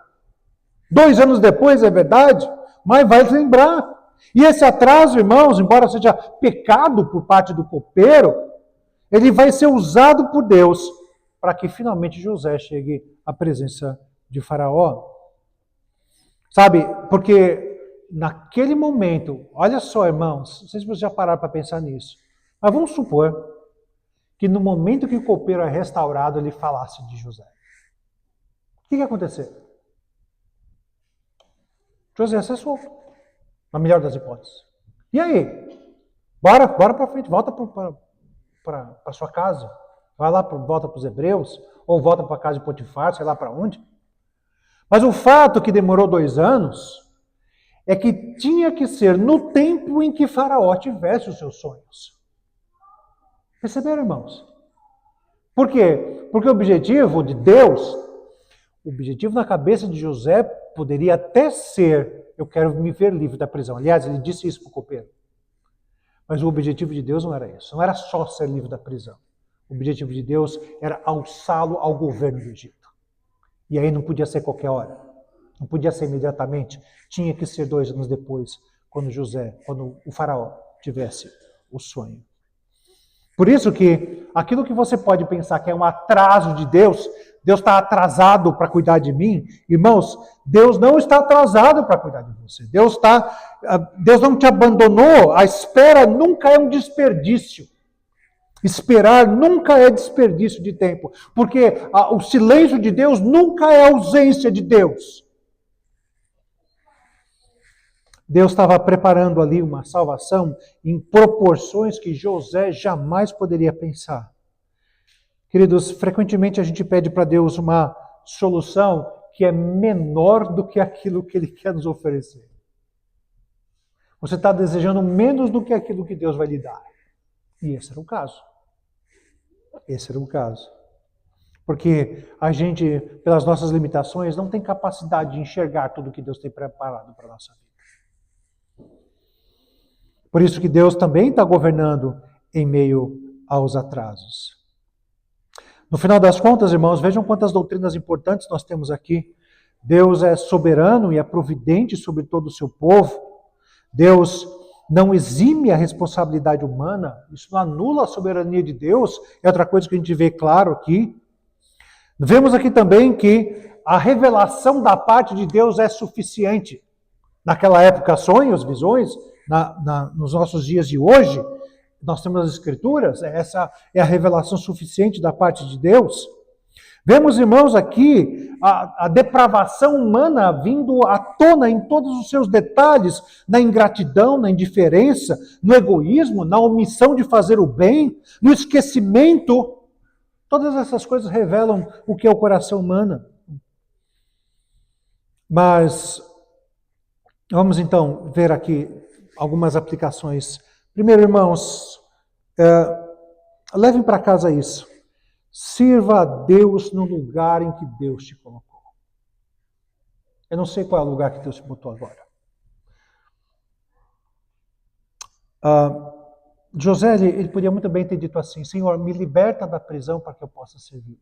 2 anos depois, é verdade, mas vai se lembrar. E esse atraso, irmãos, embora seja pecado por parte do copeiro, ele vai ser usado por Deus para que finalmente José chegue à presença de Faraó. Sabe, porque naquele momento, olha só, irmãos, não sei se vocês já pararam para pensar nisso, mas vamos supor que no momento que o copeiro é restaurado, ele falasse de José. O que ia acontecer? José ia ser solto, na melhor das hipóteses. E aí? Bora para frente, volta para sua casa, vai lá, volta para os hebreus, ou volta para a casa de Potifar, sei lá para onde. Mas o fato que demorou 2 anos é que tinha que ser no tempo em que Faraó tivesse os seus sonhos. Perceberam, irmãos? Por quê? Porque o objetivo de Deus, o objetivo na cabeça de José poderia até ser: eu quero me ver livre da prisão. Aliás, ele disse isso para o copeiro. Mas o objetivo de Deus não era isso. Não era só ser livre da prisão. O objetivo de Deus era alçá-lo ao governo do Egito. E aí não podia ser qualquer hora. Não podia ser imediatamente. Tinha que ser 2 anos depois, quando o faraó tivesse o sonho. Por isso que aquilo que você pode pensar que é um atraso de Deus, Deus está atrasado para cuidar de mim, irmãos, Deus não está atrasado para cuidar de você. Deus não te abandonou. A espera nunca é um desperdício. Esperar nunca é desperdício de tempo, porque o silêncio de Deus nunca é ausência de Deus. Deus estava preparando ali uma salvação em proporções que José jamais poderia pensar. Queridos, frequentemente a gente pede para Deus uma solução que é menor do que aquilo que Ele quer nos oferecer. Você está desejando menos do que aquilo que Deus vai lhe dar. E esse era o caso. Esse era o caso. Porque a gente, pelas nossas limitações, não tem capacidade de enxergar tudo que Deus tem preparado para a nossa vida. Por isso que Deus também está governando em meio aos atrasos. No final das contas, irmãos, vejam quantas doutrinas importantes nós temos aqui. Deus é soberano e é providente sobre todo o seu povo. Deus não exime a responsabilidade humana. Isso não anula a soberania de Deus. É outra coisa que a gente vê claro aqui. Vemos aqui também que a revelação da parte de Deus é suficiente. Naquela época, sonhos, visões, nos nossos dias de hoje, nós temos as Escrituras, essa é a revelação suficiente da parte de Deus. Vemos, irmãos, aqui a depravação humana vindo à tona em todos os seus detalhes, na ingratidão, na indiferença, no egoísmo, na omissão de fazer o bem, no esquecimento. Todas essas coisas revelam o que é o coração humano. Mas vamos então ver aqui algumas aplicações. Primeiro, irmãos, levem para casa isso. Sirva a Deus no lugar em que Deus te colocou. Eu não sei qual é o lugar que Deus te botou agora. José, ele podia muito bem ter dito assim: Senhor, me liberta da prisão para que eu possa servir.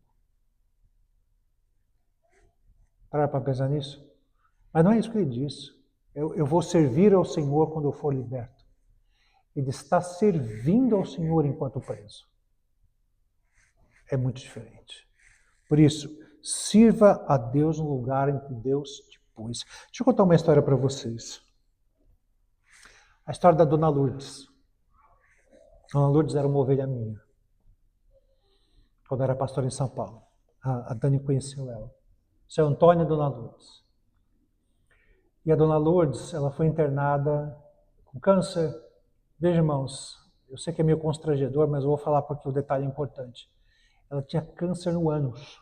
Para pensar nisso? Mas não é isso que ele diz. Eu vou servir ao Senhor quando eu for liberto. ele está servindo ao Senhor enquanto preso. É muito diferente. Por isso, sirva a Deus no lugar em que Deus te pôs. Deixa eu contar uma história para vocês. A história da Dona Lourdes. Dona Lourdes era uma ovelha minha, quando era pastor em São Paulo. A Dani conheceu ela. Seu Antônio e Dona Lourdes. E a Dona Lourdes, ela foi internada com câncer. Veja, irmãos, eu sei que é meio constrangedor, mas eu vou falar porque o detalhe é importante. Ela tinha câncer no ânus.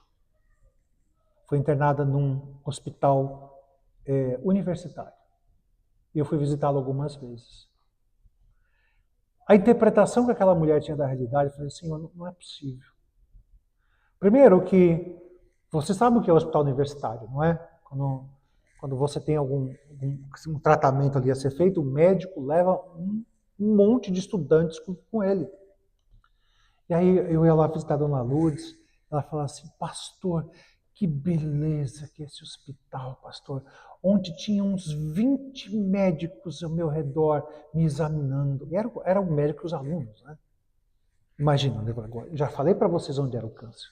Foi internada num hospital universitário. E eu fui visitá-la algumas vezes. A interpretação que aquela mulher tinha da realidade, eu falei assim, não é possível. Primeiro que, você sabe o que é o hospital universitário, não é? Quando você tem algum tratamento ali a ser feito, o médico leva um monte de estudantes com ele. E aí eu ia lá visitar a Dona Lourdes, ela falava assim, pastor, que beleza que é esse hospital, pastor. Onde tinha uns 20 médicos ao meu redor me examinando. E eram médicos alunos, né? Imagina, já falei para vocês onde era o câncer.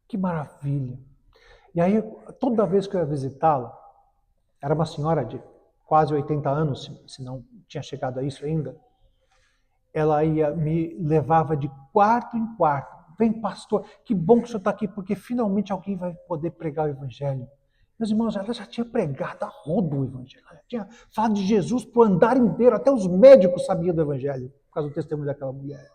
Que maravilha. E aí, toda vez que eu ia visitá-la, era uma senhora de quase 80 anos, se não tinha chegado a isso ainda, ela me levava de quarto em quarto. Vem, pastor, que bom que o senhor está aqui, porque finalmente alguém vai poder pregar o evangelho. Meus irmãos, ela já tinha pregado a rodo o evangelho. Ela tinha falado de Jesus para o andar inteiro. Até os médicos sabiam do evangelho, por causa do testemunho daquela mulher.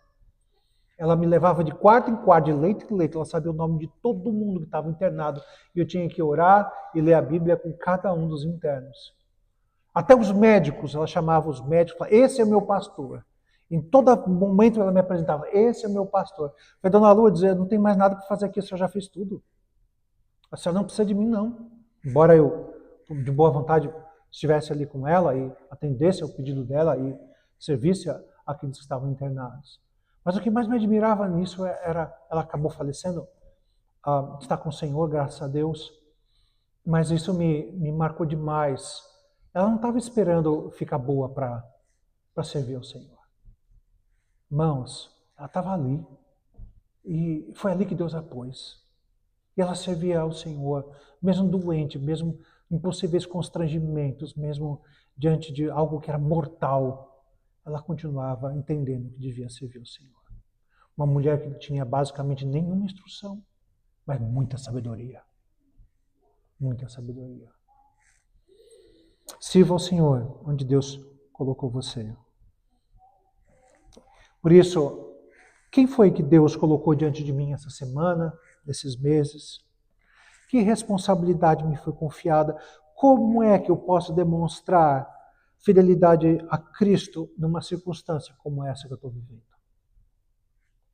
Ela me levava de quarto em quarto, de leito em leito. Ela sabia o nome de todo mundo que estava internado. E eu tinha que orar e ler a Bíblia com cada um dos internos. Até os médicos, ela chamava os médicos, falava, esse é meu pastor. Em todo momento ela me apresentava, esse é meu pastor. Eu falei, Dona Lourdes, não tem mais nada para fazer aqui, a senhora já fez tudo. A senhora não precisa de mim, não. Embora eu, de boa vontade, estivesse ali com ela e atendesse ao pedido dela e servisse àqueles que estavam internados. Mas o que mais me admirava nisso era, ela acabou falecendo, está com o Senhor, graças a Deus, mas isso me marcou demais. Ela não estava esperando ficar boa para servir ao Senhor. Irmãos, ela estava ali. E foi ali que Deus a pôs. E ela servia ao Senhor, mesmo doente, mesmo em possíveis constrangimentos, mesmo diante de algo que era mortal. Ela continuava entendendo que devia servir ao Senhor. Uma mulher que não tinha basicamente nenhuma instrução, mas muita sabedoria. Muita sabedoria. Sirva ao Senhor, onde Deus colocou você. Por isso, quem foi que Deus colocou diante de mim essa semana, esses meses? Que responsabilidade me foi confiada? Como é que eu posso demonstrar fidelidade a Cristo numa circunstância como essa que eu estou vivendo?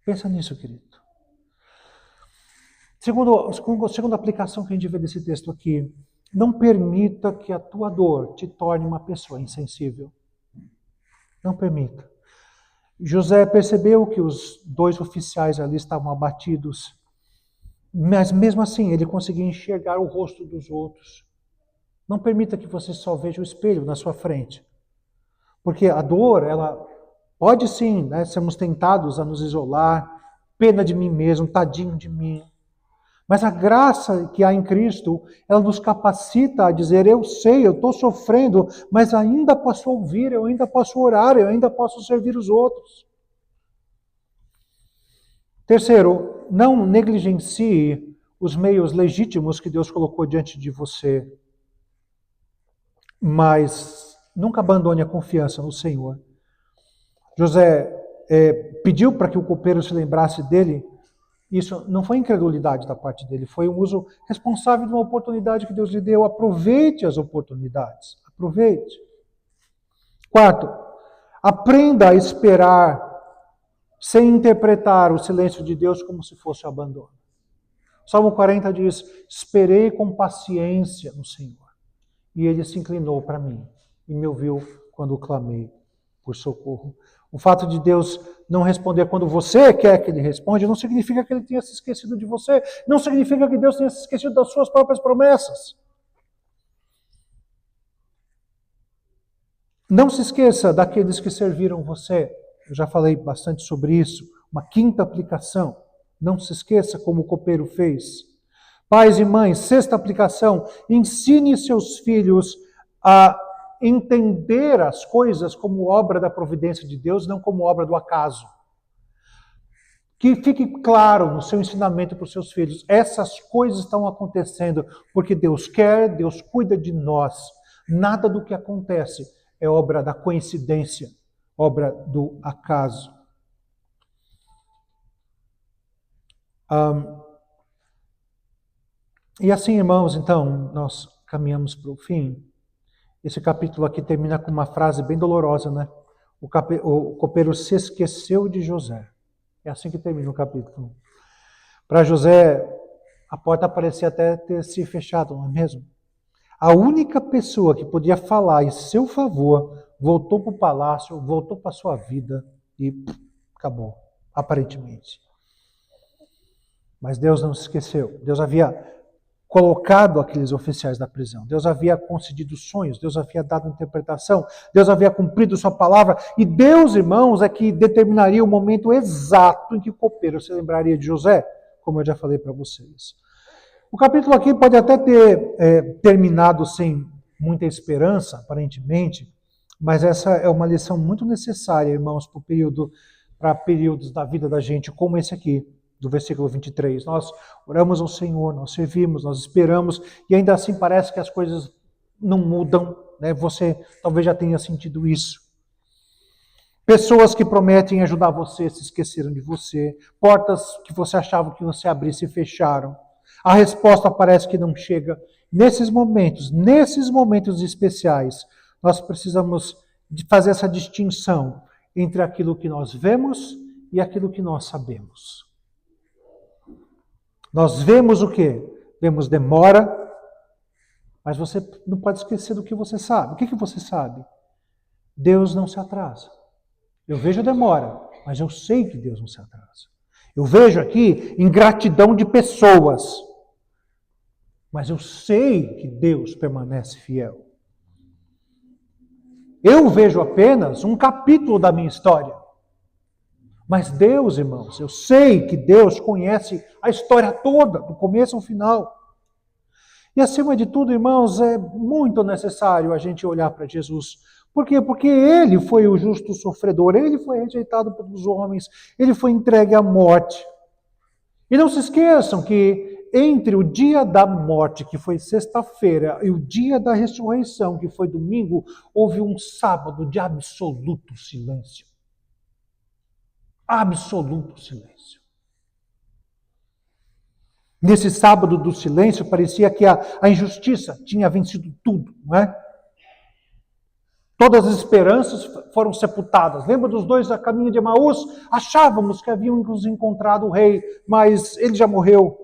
Pensa nisso, querido. Segunda aplicação que a gente vê desse texto aqui, não permita que a tua dor te torne uma pessoa insensível. Não permita. José percebeu que os dois oficiais ali estavam abatidos, mas mesmo assim ele conseguia enxergar o rosto dos outros. Não permita que você só veja o espelho na sua frente. Porque a dor, ela pode sim, né, sermos tentados a nos isolar, pena de mim mesmo, tadinho de mim. Mas a graça que há em Cristo, ela nos capacita a dizer, eu sei, eu estou sofrendo, mas ainda posso ouvir, eu ainda posso orar, eu ainda posso servir os outros. Terceiro, não negligencie os meios legítimos que Deus colocou diante de você, mas nunca abandone a confiança no Senhor. José pediu para que o copeiro se lembrasse dele. Isso não foi incredulidade da parte dele, foi um uso responsável de uma oportunidade que Deus lhe deu. Aproveite as oportunidades. Aproveite. Quarto, aprenda a esperar sem interpretar o silêncio de Deus como se fosse o abandono. Salmo 40 diz, esperei com paciência no Senhor, e Ele se inclinou para mim e me ouviu quando clamei por socorro. O fato de Deus não responder quando você quer que Ele responda não significa que Ele tenha se esquecido de você. Não significa que Deus tenha se esquecido das suas próprias promessas. Não se esqueça daqueles que serviram você eu já falei bastante sobre isso. Uma quinta aplicação, não se esqueça como o copeiro fez. Pais e mães, sexta aplicação, ensine seus filhos a entender as coisas como obra da providência de Deus, não como obra do acaso. Que fique claro no seu ensinamento para os seus filhos, essas coisas estão acontecendo porque Deus quer, Deus cuida de nós. Nada do que acontece é obra da coincidência, obra do acaso. E assim, irmãos, então, nós caminhamos para o fim. Esse capítulo aqui termina com uma frase bem dolorosa, né? O copeiro se esqueceu de José. É assim que termina o capítulo. Para José, a porta parecia até ter se fechado, não é mesmo? A única pessoa que podia falar em seu favor voltou para o palácio, voltou para a sua vida e acabou, aparentemente. Mas Deus não se esqueceu. Deus havia colocado aqueles oficiais da prisão. Deus havia concedido sonhos, Deus havia dado interpretação, Deus havia cumprido sua palavra. E Deus, irmãos, é que determinaria o momento exato em que o copeiro se lembraria de José, como eu já falei para vocês. O capítulo aqui pode até ter terminado sem muita esperança, aparentemente, mas essa é uma lição muito necessária, irmãos, para períodos da vida da gente, como esse aqui, do versículo 23. Nós oramos ao Senhor, nós servimos, nós esperamos, e ainda assim parece que as coisas não mudam, né? Você talvez já tenha sentido isso. Pessoas que prometem ajudar você se esqueceram de você, portas que você achava que iam se abrir se fecharam. A resposta parece que não chega. Nesses momentos especiais, nós precisamos de fazer essa distinção entre aquilo que nós vemos e aquilo que nós sabemos. Nós vemos o quê? Vemos demora, mas você não pode esquecer do que você sabe. O que você sabe? Deus não se atrasa. Eu vejo demora, mas eu sei que Deus não se atrasa. Eu vejo aqui ingratidão de pessoas, mas eu sei que Deus permanece fiel. Eu vejo apenas um capítulo da minha história. Mas Deus, irmãos, eu sei que Deus conhece a história toda, do começo ao final. E acima de tudo, irmãos, é muito necessário a gente olhar para Jesus. Por quê? Porque Ele foi o justo sofredor, Ele foi rejeitado pelos homens, Ele foi entregue à morte. E não se esqueçam que entre o dia da morte, que foi sexta-feira, e o dia da ressurreição, que foi domingo, houve um sábado de absoluto silêncio. Absoluto silêncio. Nesse sábado do silêncio, parecia que a injustiça tinha vencido tudo, não é? Todas as esperanças foram sepultadas. Lembra dos dois a caminho de Emaús? Achávamos que havíamos encontrado o rei, mas ele já morreu.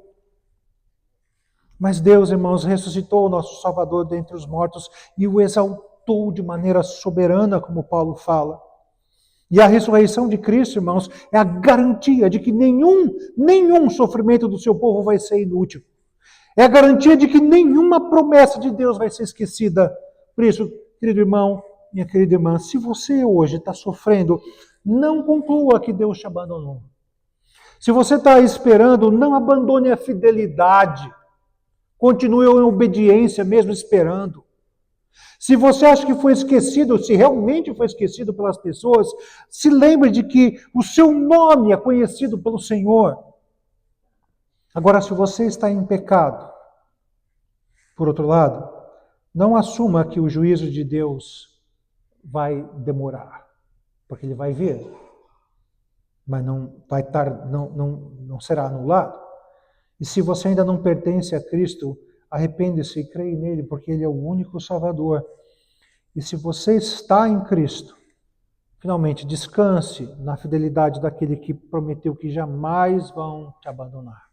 Mas Deus, irmãos, ressuscitou o nosso Salvador dentre os mortos e o exaltou de maneira soberana, como Paulo fala. E a ressurreição de Cristo, irmãos, é a garantia de que nenhum sofrimento do seu povo vai ser inútil. É a garantia de que nenhuma promessa de Deus vai ser esquecida. Por isso, querido irmão, minha querida irmã, se você hoje está sofrendo, não conclua que Deus te abandonou. Se você está esperando, não abandone a fidelidade. Continue em obediência, mesmo esperando. Se você acha que foi esquecido, se realmente foi esquecido pelas pessoas, se lembre de que o seu nome é conhecido pelo Senhor. Agora, se você está em pecado, por outro lado, não assuma que o juízo de Deus vai demorar, porque ele vai vir, mas não será anulado. E se você ainda não pertence a Cristo, arrepende-se e creia nele, porque ele é o único Salvador. E se você está em Cristo, finalmente descanse na fidelidade daquele que prometeu que jamais vão te abandonar.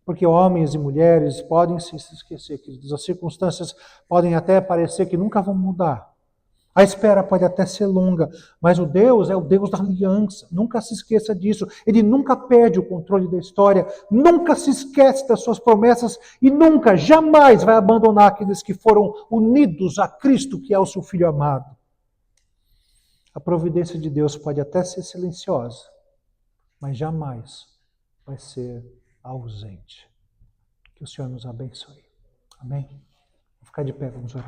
Porque homens e mulheres podem se esquecer, queridos, as circunstâncias podem até parecer que nunca vão mudar. A espera pode até ser longa, mas o Deus é o Deus da aliança. Nunca se esqueça disso. Ele nunca perde o controle da história, nunca se esquece das suas promessas e nunca, jamais vai abandonar aqueles que foram unidos a Cristo, que é o seu Filho amado. A providência de Deus pode até ser silenciosa, mas jamais vai ser ausente. Que o Senhor nos abençoe. Amém? Vou ficar de pé, vamos orar.